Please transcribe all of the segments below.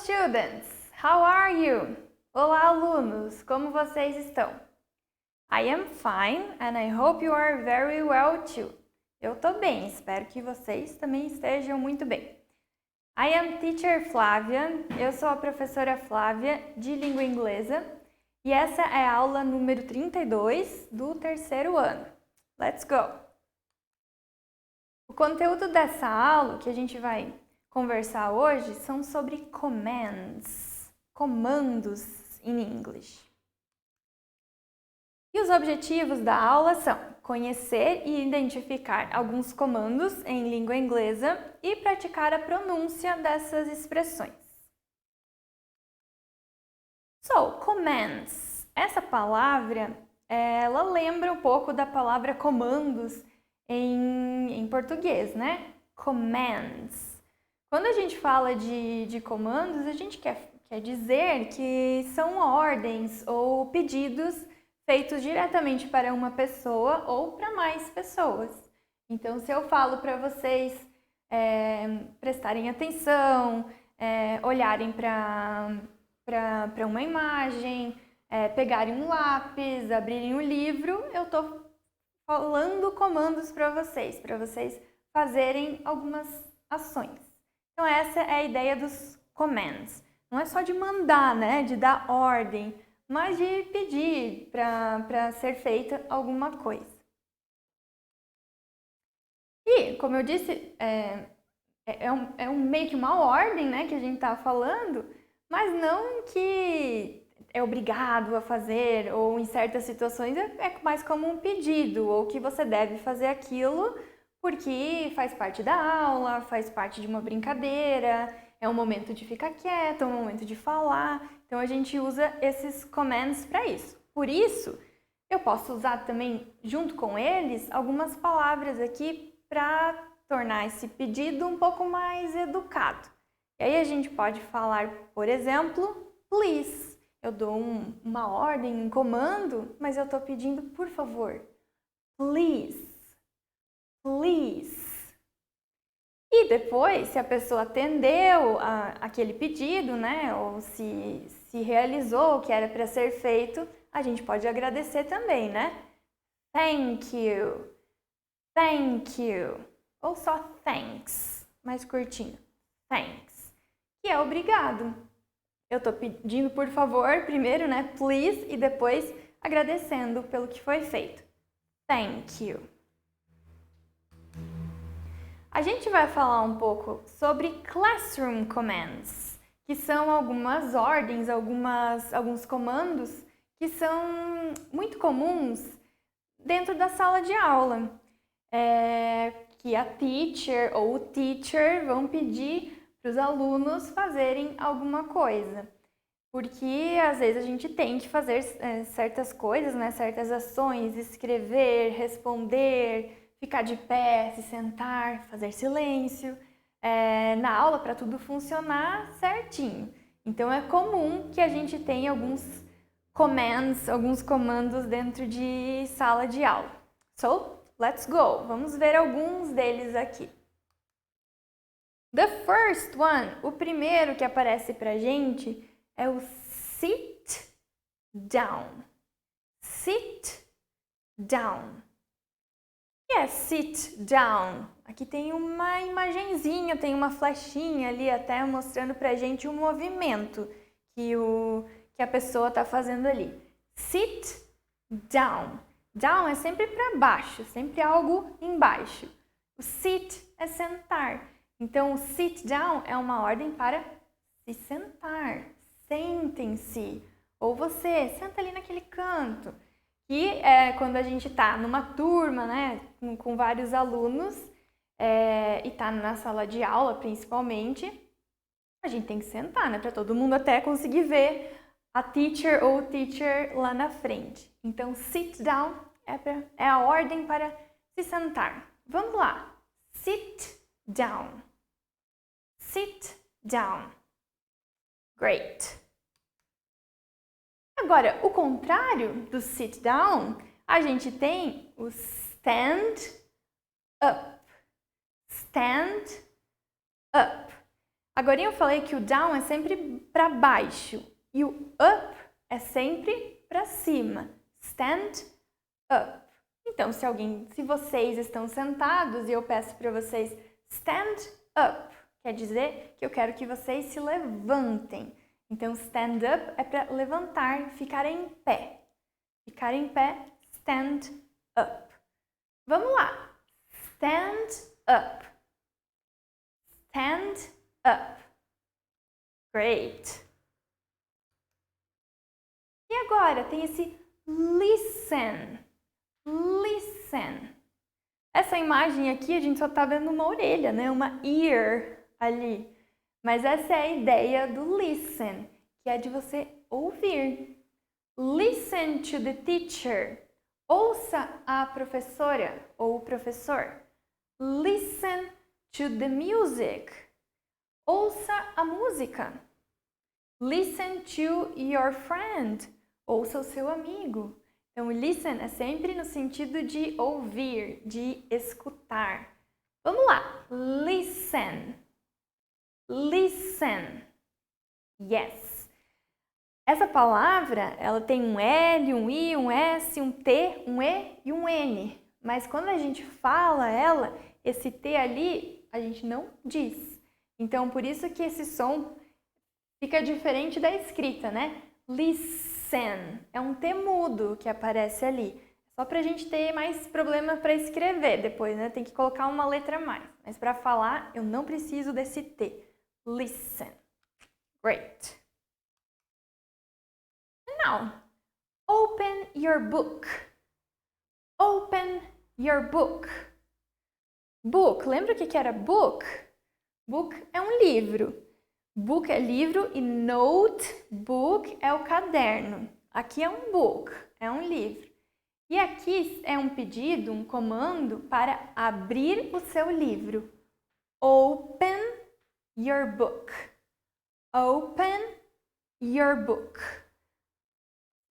students! How are you? Olá, alunos! Como vocês estão? I am fine and I hope you are very well too. Eu tô bem, espero que vocês também estejam muito bem. I am teacher Flávia, eu sou a professora Flávia de língua inglesa e essa é a aula número 32 do terceiro ano. Let's go! O conteúdo dessa aula que a gente vai conversar hoje são sobre commands, comandos em inglês. E os objetivos da aula são conhecer e identificar alguns comandos em língua inglesa e praticar a pronúncia dessas expressões. So, commands. Essa palavra, ela lembra um pouco da palavra comandos em português, né? Commands. Quando a gente fala de comandos, a gente quer dizer que são ordens ou pedidos feitos diretamente para uma pessoa ou para mais pessoas. Então, se eu falo para vocês prestarem atenção, olharem para uma imagem, pegarem um lápis, abrirem um livro, eu estou falando comandos para vocês fazerem algumas ações. Então, essa é a ideia dos commands. Não é só de mandar, né, de dar ordem, mas de pedir para ser feita alguma coisa. E, como eu disse, meio que uma ordem, né, que a gente está falando, mas não que é obrigado a fazer, ou em certas situações é mais como um pedido, ou que você deve fazer aquilo porque faz parte da aula, faz parte de uma brincadeira, é um momento de ficar quieto, é um momento de falar. Então, a gente usa esses commands para isso. Por isso, eu posso usar também, junto com eles, algumas palavras aqui para tornar esse pedido um pouco mais educado. E aí, a gente pode falar, por exemplo, please. Eu dou uma ordem, um comando, mas eu estou pedindo, por favor, please. Please. E depois, se a pessoa atendeu aquele pedido, né, ou se realizou o que era para ser feito, a gente pode agradecer também, né? Thank you. Thank you. Ou só thanks, mais curtinho. Thanks. Que é obrigado. Eu estou pedindo, por favor, primeiro, né, please, e depois agradecendo pelo que foi feito. Thank you. A gente vai falar um pouco sobre classroom commands, que são algumas ordens, alguns comandos que são muito comuns dentro da sala de aula, que a teacher ou o teacher vão pedir para os alunos fazerem alguma coisa. Porque às vezes a gente tem que fazer certas coisas, né, certas ações, escrever, responder, ficar de pé, se sentar, fazer silêncio, na aula para tudo funcionar certinho. Então, é comum que a gente tenha alguns comandos dentro de sala de aula. So, let's go! Vamos ver alguns deles aqui. The first one, o primeiro que aparece pra gente é o sit down. Sit down. Sit down. Aqui tem uma imagenzinha, tem uma flechinha ali até mostrando pra gente o movimento que a pessoa está fazendo ali. Sit down. Down é sempre para baixo, sempre algo embaixo. O sit é sentar. Então, o sit down é uma ordem para se sentar. Sentem-se. Ou você, senta ali naquele canto. E quando a gente está numa turma, né, com vários alunos, e está na sala de aula principalmente, a gente tem que sentar, né, para todo mundo até conseguir ver a teacher ou o teacher lá na frente. Então, sit down é a ordem para se sentar. Vamos lá. Sit down. Sit down. Great. Agora, o contrário do sit down, a gente tem o stand up. Stand up. Agora eu falei que o down é sempre para baixo e o up é sempre para cima. Stand up. Então, se vocês estão sentados e eu peço para vocês stand up, quer dizer que eu quero que vocês se levantem. Então, stand up é para levantar, ficar em pé. Ficar em pé, stand up. Vamos lá. Stand up. Stand up. Great. E agora tem esse listen. Listen. Essa imagem aqui a gente só tá vendo uma orelha, né? Uma ear ali. Mas essa é a ideia do listen, que é de você ouvir. Listen to the teacher. Ouça a professora ou o professor. Listen to the music. Ouça a música. Listen to your friend. Ouça o seu amigo. Então, listen é sempre no sentido de ouvir, de escutar. Vamos lá. Listen. Listen. Yes. Essa palavra, ela tem um L, um I, um S, um T, um E e um N. Mas quando a gente fala ela, esse T ali, a gente não diz. Então, por isso que esse som fica diferente da escrita, né? Listen. É um T mudo que aparece ali. Só pra gente ter mais problema para escrever depois, né? Tem que colocar uma letra a mais. Mas para falar, eu não preciso desse T. Listen. Great. Now, open your book. Open your book. Book, lembra o que era book? Book é um livro. Book é livro e notebook é o caderno. Aqui é um book, é um livro. E aqui é um pedido, um comando para abrir o seu livro. Open your book. Open your book.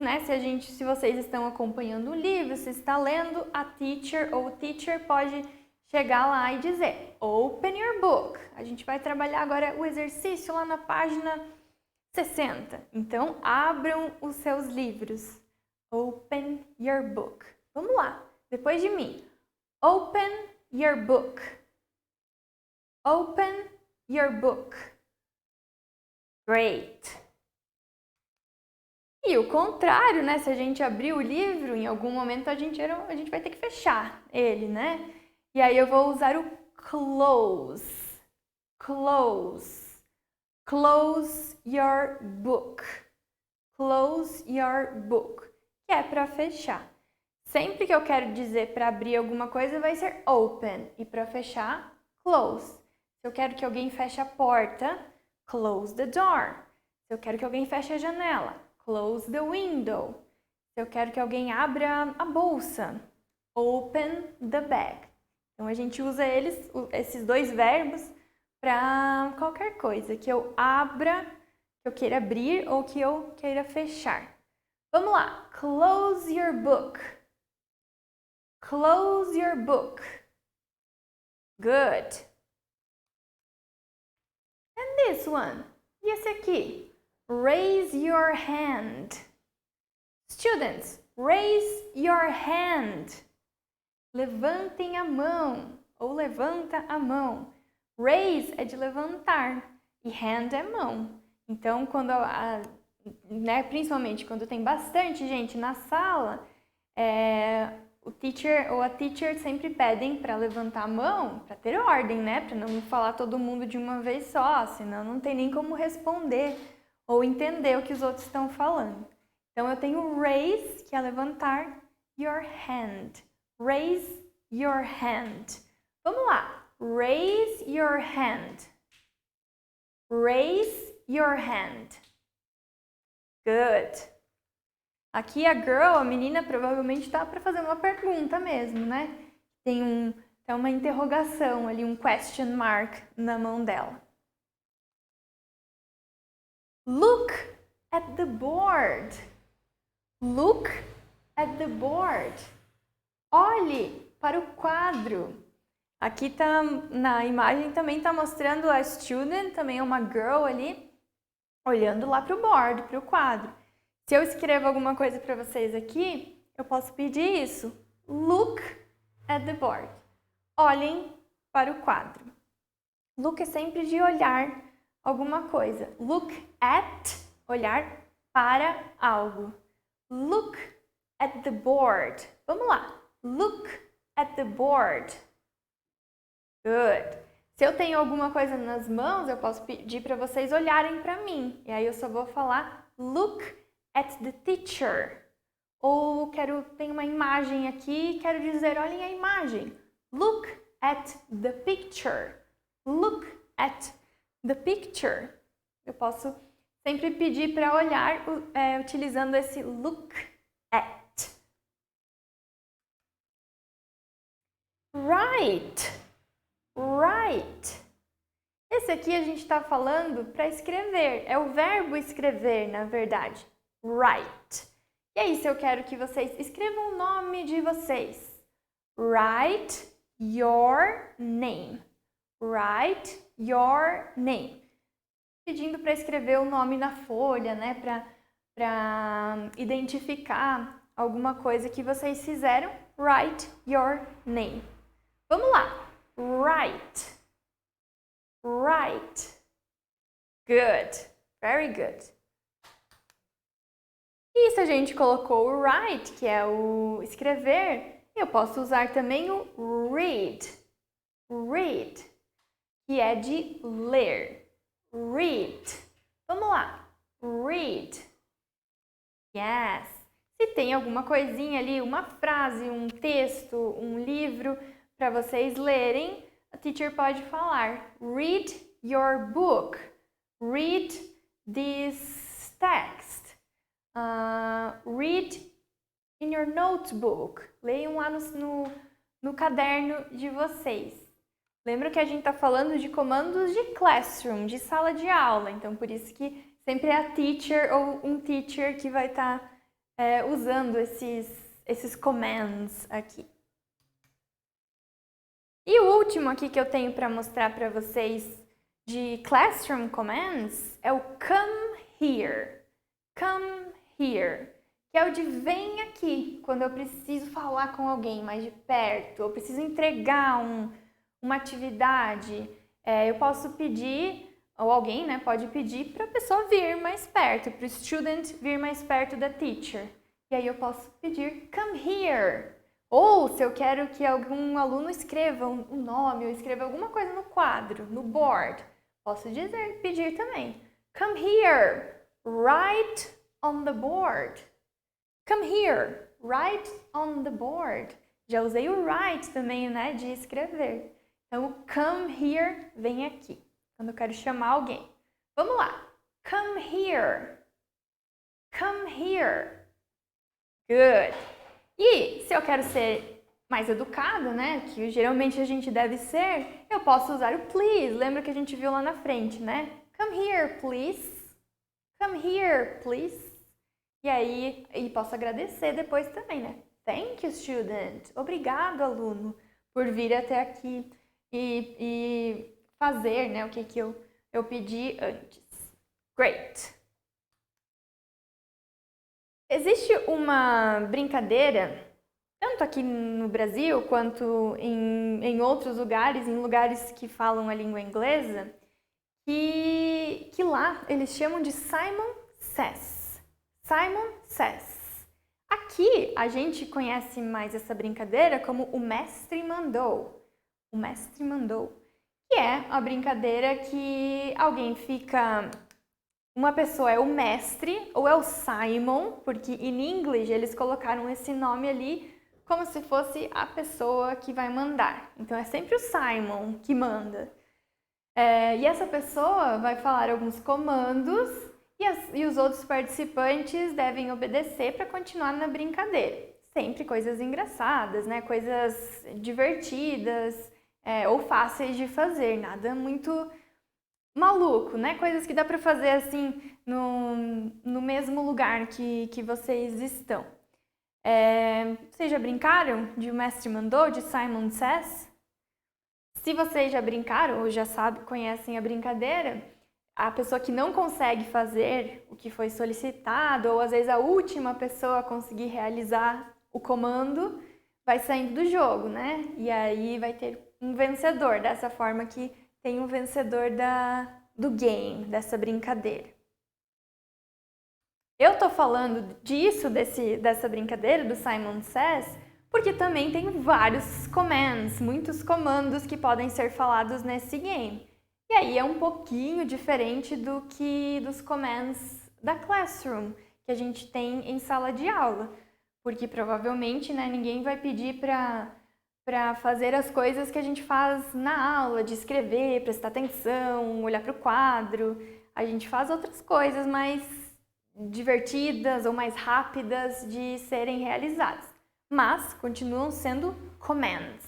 Né? Se vocês estão acompanhando o livro, se está lendo, a teacher ou o teacher pode chegar lá e dizer Open your book. A gente vai trabalhar agora o exercício lá na página 60. Então, abram os seus livros. Open your book. Vamos lá, depois de mim. Open your book. Open your book. Great. E o contrário, né? Se a gente abrir o livro, em algum momento a gente vai ter que fechar ele, né? E aí eu vou usar o close. Close. Close your book. Close your book. Que é para fechar. Sempre que eu quero dizer para abrir alguma coisa, vai ser open. E para fechar, close. Se eu quero que alguém feche a porta, close the door. Se eu quero que alguém feche a janela, close the window. Se eu quero que alguém abra a bolsa, open the bag. Então, a gente usa esses dois verbos para qualquer coisa. Que eu abra, que eu queira abrir ou que eu queira fechar. Vamos lá. Close your book. Close your book. Good. And this one. E esse aqui? Raise your hand. Students, raise your hand. Levantem a mão ou levanta a mão. Raise é de levantar e hand é mão. Então, né, principalmente quando tem bastante gente na sala, o teacher ou a teacher sempre pedem para levantar a mão, para ter ordem, né? Para não falar todo mundo de uma vez só, senão não tem nem como responder ou entender o que os outros estão falando. Então, eu tenho raise, que é levantar, your hand. Raise your hand. Vamos lá. Raise your hand. Raise your hand. Good. Aqui a girl, a menina, provavelmente está para fazer uma pergunta mesmo, né? Tem uma interrogação ali, um question mark na mão dela. Look at the board. Look at the board. Olhe para o quadro. Aqui tá, na imagem também está mostrando a student, também é uma girl ali, olhando lá para o board, para o quadro. Se eu escrevo alguma coisa para vocês aqui, eu posso pedir isso. Look at the board. Olhem para o quadro. Look é sempre de olhar alguma coisa. Look at, olhar para algo. Look at the board. Vamos lá. Look at the board. Good. Se eu tenho alguma coisa nas mãos, eu posso pedir para vocês olharem para mim. E aí eu só vou falar look at the teacher. Ou tenho uma imagem aqui, quero dizer, olhem a imagem. Look at the picture. Look at the picture. Eu posso sempre pedir para olhar utilizando esse look at. Write. Write. Esse aqui a gente está falando para escrever. É o verbo escrever, na verdade. Write. E aí, se eu quero que vocês escrevam o nome de vocês. Write your name. Write your name. Pedindo para escrever o nome na folha, né? Para identificar alguma coisa que vocês fizeram. Write your name. Vamos lá. Write. Write. Good. Very good. E se a gente colocou o write, que é o escrever, eu posso usar também o read. Read, que é de ler. Read. Vamos lá. Read. Yes. Se tem alguma coisinha ali, uma frase, um texto, um livro para vocês lerem, a teacher pode falar: read your book. Read this text. Read in your notebook. Leiam lá no caderno de vocês. Lembra que a gente está falando de comandos de classroom, de sala de aula. Então, por isso que sempre é a teacher ou um teacher que vai estar usando esses commands aqui. E o último aqui que eu tenho para mostrar para vocês de classroom commands é o come here. Come here, que é o de vem aqui, quando eu preciso falar com alguém mais de perto, eu preciso entregar uma atividade, eu posso pedir, ou alguém, né, pode pedir para a pessoa vir mais perto, para o student vir mais perto da teacher. E aí eu posso pedir come here. Ou se eu quero que algum aluno escreva um nome ou escreva alguma coisa no quadro, no board, posso pedir também. Come here, write on the board. Come here, write on the board. Já usei o write também, né, de escrever. Então, come here, vem aqui, quando eu quero chamar alguém. Vamos lá. Come here. Come here. Good. E se eu quero ser mais educada, né, que geralmente a gente deve ser, eu posso usar o please. Lembra que a gente viu lá na frente, né? Come here, please. Come here, please. E aí, posso agradecer depois também, né? Thank you, student. Obrigado, aluno, por vir até aqui e fazer, né, o que eu pedi antes. Great. Existe uma brincadeira, tanto aqui no Brasil quanto em outros lugares, em lugares que falam a língua inglesa, que lá eles chamam de Simon Says. Simon Says. Aqui a gente conhece mais essa brincadeira como o mestre mandou. O mestre mandou. Que é a brincadeira que alguém fica... Uma pessoa é o mestre ou é o Simon, porque em inglês eles colocaram esse nome ali como se fosse a pessoa que vai mandar. Então é sempre o Simon que manda. E essa pessoa vai falar alguns comandos e os outros participantes devem obedecer para continuar na brincadeira. Sempre coisas engraçadas, né? Coisas divertidas ou fáceis de fazer, nada muito maluco, né? Coisas que dá para fazer assim no mesmo lugar que vocês estão. Vocês já brincaram de O Mestre Mandou, de Simon Says? Se vocês já brincaram ou já sabem, conhecem a brincadeira, a pessoa que não consegue fazer o que foi solicitado, ou às vezes a última pessoa a conseguir realizar o comando, vai saindo do jogo, né? E aí vai ter um vencedor, dessa forma que tem um vencedor do game, dessa brincadeira. Eu tô falando disso, dessa brincadeira do Simon Says, porque também tem vários commands, muitos comandos que podem ser falados nesse game. E aí é um pouquinho diferente dos commands da Classroom, que a gente tem em sala de aula. Porque provavelmente, né, ninguém vai pedir para fazer as coisas que a gente faz na aula, de escrever, prestar atenção, olhar para o quadro. A gente faz outras coisas mais divertidas ou mais rápidas de serem realizadas. Mas continuam sendo comandos.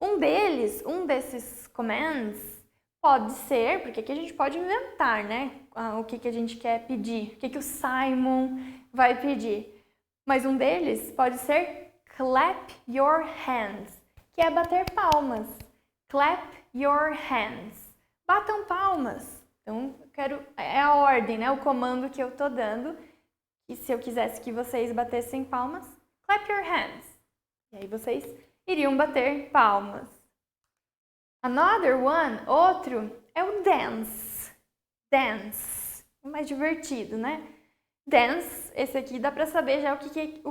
Um desses commands pode ser, porque aqui a gente pode inventar, né? O que a gente quer pedir, o que o Simon vai pedir. Mas um deles pode ser clap your hands, que é bater palmas. Clap your hands. Batam palmas. Então, é a ordem, né? O comando que eu tô dando. E se eu quisesse que vocês batessem palmas, clap your hands. E aí vocês iriam bater palmas. Another one, outro, é o dance. Dance. O mais divertido, né? Dance, esse aqui dá pra saber já o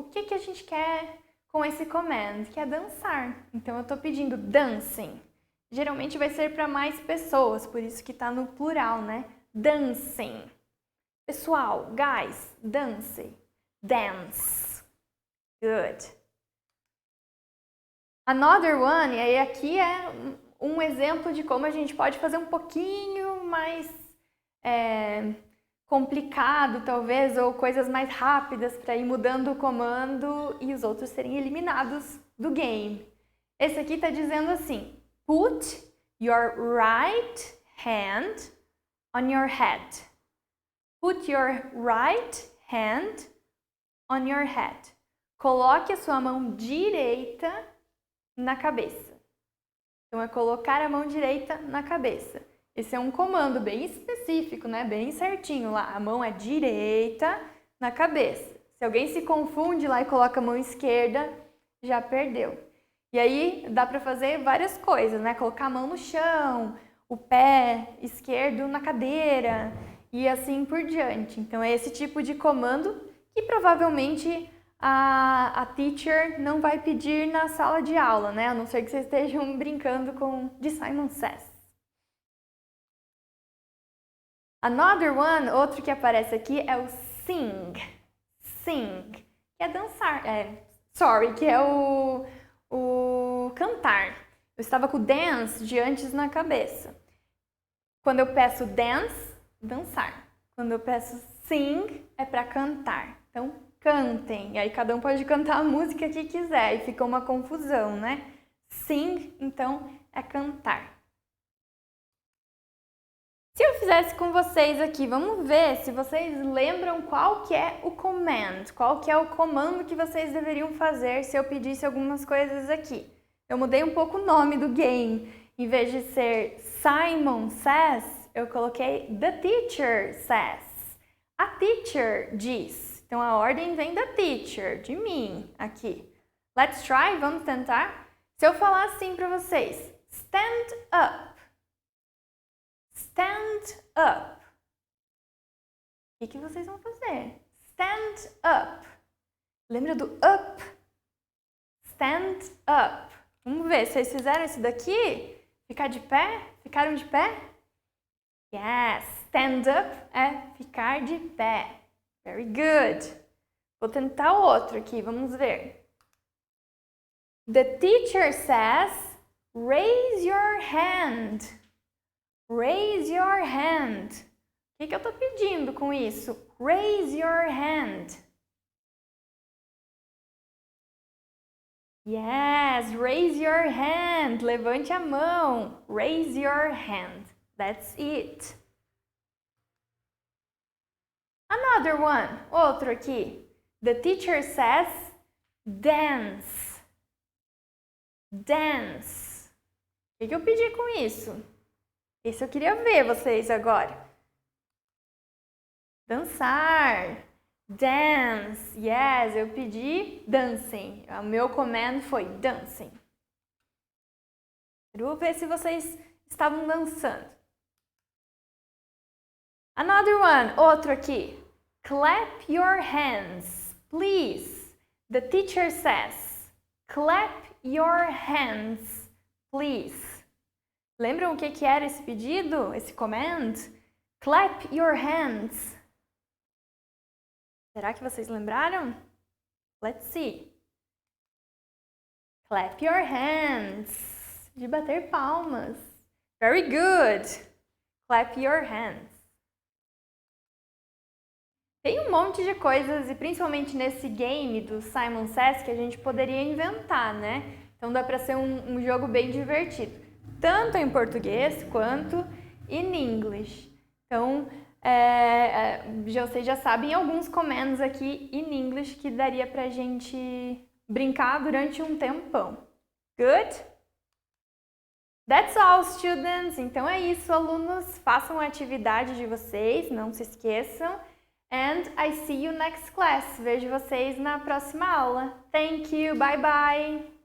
que a gente quer com esse command, que é dançar. Então eu tô pedindo dancing. Geralmente vai ser para mais pessoas, por isso que tá no plural, né? Dancing. Pessoal, guys, dance. Dance. Good. Another one, e aí aqui é um exemplo de como a gente pode fazer um pouquinho mais complicado, talvez, ou coisas mais rápidas para ir mudando o comando e os outros serem eliminados do game. Esse aqui está dizendo assim: put your right hand on your head. Put your right hand on your head. Coloque a sua mão direita na cabeça. Então, é colocar a mão direita na cabeça. Esse é um comando bem específico, né? Bem certinho lá. A mão é direita na cabeça. Se alguém se confunde lá e coloca a mão esquerda, já perdeu. E aí, dá para fazer várias coisas, né? Colocar a mão no chão, o pé esquerdo na cadeira e assim por diante. Então, é esse tipo de comando que provavelmente a teacher não vai pedir na sala de aula, né? A não ser que vocês estejam brincando de Simon Says. Another one, outro que aparece aqui é o sing. Sing, que é dançar. Que é o cantar. Eu estava com o dance de antes na cabeça. Quando eu peço dance, dançar. Quando eu peço sing, é para cantar. Então, cantem. E aí cada um pode cantar a música que quiser e fica uma confusão, né? Sing, então, é cantar. Se eu fizesse com vocês aqui, vamos ver se vocês lembram qual que é o command, qual que é o comando que vocês deveriam fazer se eu pedisse algumas coisas aqui. Eu mudei um pouco o nome do game. Em vez de ser Simon Says, eu coloquei The Teacher Says. A teacher diz. Então, a ordem vem da teacher, de mim, aqui. Let's try, vamos tentar? Se eu falar assim para vocês, stand up. Stand up. O que vocês vão fazer? Stand up. Lembra do up? Stand up. Vamos ver, vocês fizeram isso daqui? Ficar de pé? Ficaram de pé? Yes, stand up é ficar de pé. Very good. Vou tentar outro aqui, vamos ver. The teacher says, raise your hand. Raise your hand. O que eu estou pedindo com isso? Raise your hand. Yes, raise your hand. Levante a mão. Raise your hand. That's it. Another one. Outro aqui. The teacher says, dance. Dance. O que eu pedi com isso? Isso eu queria ver vocês agora. Dançar. Dance. Yes, eu pedi dancing. O meu command foi dancing. Quero ver se vocês estavam dançando. Another one. Outro aqui. Clap your hands, please. The teacher says. Clap your hands, please. Lembram o que era esse pedido? Esse command? Clap your hands. Será que vocês lembraram? Let's see. Clap your hands. De bater palmas. Very good. Clap your hands. Tem um monte de coisas, e principalmente nesse game do Simon Says, que a gente poderia inventar, né? Então dá para ser um jogo bem divertido. Tanto em português quanto em inglês. Então, vocês já sabem alguns commands aqui em inglês que daria pra gente brincar durante um tempão. Good? That's all, students! Então é isso, alunos. Façam a atividade de vocês, não se esqueçam. And I see you next class. Vejo vocês na próxima aula. Thank you, bye bye!